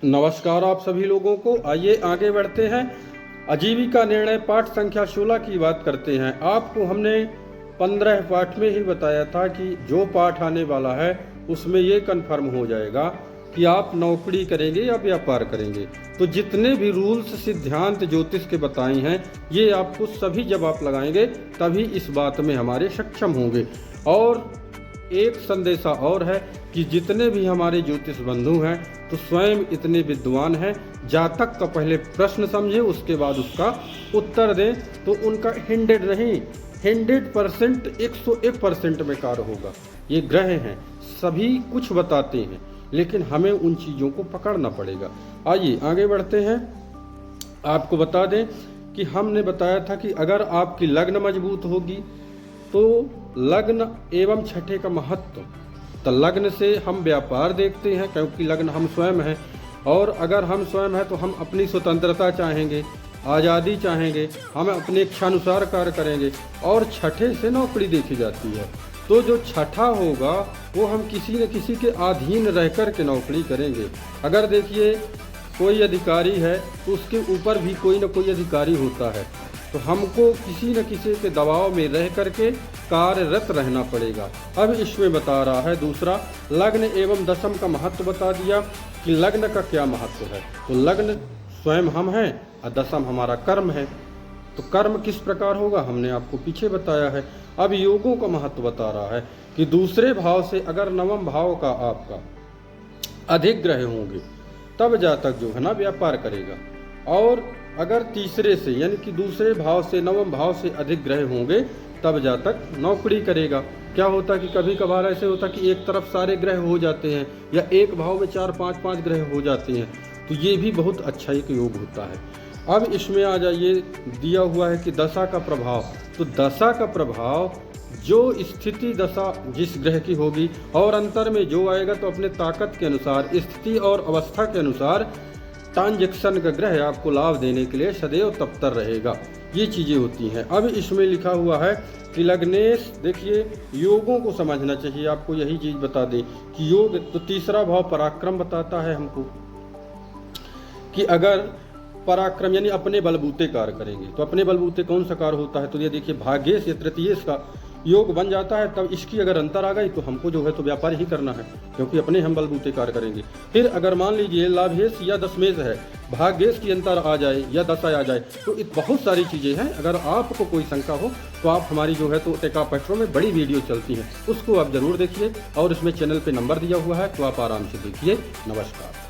नमस्कार आप सभी लोगों को। आइए आगे बढ़ते हैं। आजीविका निर्णय पाठ संख्या 16 की बात करते हैं। आपको हमने 15 पाठ में ही बताया था कि जो पाठ आने वाला है उसमें ये कन्फर्म हो जाएगा कि आप नौकरी करेंगे या व्यापार करेंगे। तो जितने भी रूल्स सिद्धांत ज्योतिष के बताए हैं ये आपको सभी जब आप लगाएंगे तभी इस बात में हमारे सक्षम होंगे। और एक संदेशा और है कि जितने भी हमारे ज्योतिष बंधु हैं तो स्वयं इतने विद्वान हैं, जातक का पहले प्रश्न समझे उसके बाद उसका उत्तर दें तो उनका 100% 101% में कार्य होगा। ये ग्रह हैं, सभी कुछ बताते हैं लेकिन हमें उन चीज़ों को पकड़ना पड़ेगा। आइए आगे बढ़ते हैं। आपको बता दें कि हमने बताया था कि अगर आपकी लग्न मजबूत होगी तो लग्न एवं छठे का महत्व, तो लग्न से हम व्यापार देखते हैं क्योंकि लग्न हम स्वयं हैं। और अगर हम स्वयं हैं तो हम अपनी स्वतंत्रता चाहेंगे, आज़ादी चाहेंगे, हम अपने इच्छानुसार कार्य करेंगे। और छठे से नौकरी देखी जाती है तो जो छठा होगा वो हम किसी न किसी के अधीन रह कर के नौकरी करेंगे। अगर देखिए कोई अधिकारी है तो उसके ऊपर भी कोई न कोई अधिकारी होता है, तो हमको किसी न किसी के दबाव में रह करके कार्यरत रहना पड़ेगा। अब इसमें बता रहा है दूसरा, लग्न एवं दशम का महत्व बता दिया कि लग्न का क्या महत्व है। तो लग्न स्वयं हम हैं और दशम हमारा कर्म है। तो कर्म किस प्रकार होगा हमने आपको पीछे बताया है। अब योगों का महत्व बता रहा है कि दूसरे भाव से अगर नवम भाव का आपका अधिक ग्रह होंगे तब जातक जो है ना व्यापार करेगा। और अगर तीसरे से यानी कि दूसरे भाव से नवम भाव से अधिक ग्रह होंगे तब जातक नौकरी करेगा। क्या होता है कि कभी कभार ऐसे होता है कि एक तरफ सारे ग्रह हो जाते हैं या एक भाव में 4-5 ग्रह हो जाते हैं, तो ये भी बहुत अच्छा एक योग होता है। अब इसमें आ जाइए, दिया हुआ है कि दशा का प्रभाव। तो दशा का प्रभाव जो स्थिति दशा जिस ग्रह की होगी और अंतर में जो आएगा तो अपने ताकत के अनुसार स्थिति और अवस्था के अनुसार ट्रांजैक्शन का ग्रह आपको लाभ देने के लिए सदैव तत्पर रहेगा। ये चीज़ें होती हैं। अब इसमें लिखा हुआ है कि लग्नेश, देखिए योगों को समझना चाहिए। आपको यही चीज़ बता दें कि योग तो तीसरा भाव पराक्रम बताता है हमको कि अगर पराक्रम यानी अपने बलबूते कार्य करेंगे तो अपने बलबूते कौन सा कार्य होता है। तो ये देखिए भाग्येश या तृतीयेश का योग बन जाता है, तब इसकी अगर अंतर आ गई तो हमको जो है तो व्यापार ही करना है क्योंकि अपने हम बलबूते कार्य करेंगे। फिर अगर मान लीजिए लाभेश या दशमेश है, भाग्येश की अंतर आ जाए या दशा आ जाए तो बहुत सारी चीज़ें हैं। अगर आपको कोई शंका हो तो आप हमारी जो है तो टेका पेट्रो में बड़ी वीडियो चलती हैं उसको आप ज़रूर देखिए और इसमें चैनल पे नंबर दिया हुआ है तो आप आराम से देखिए। नमस्कार।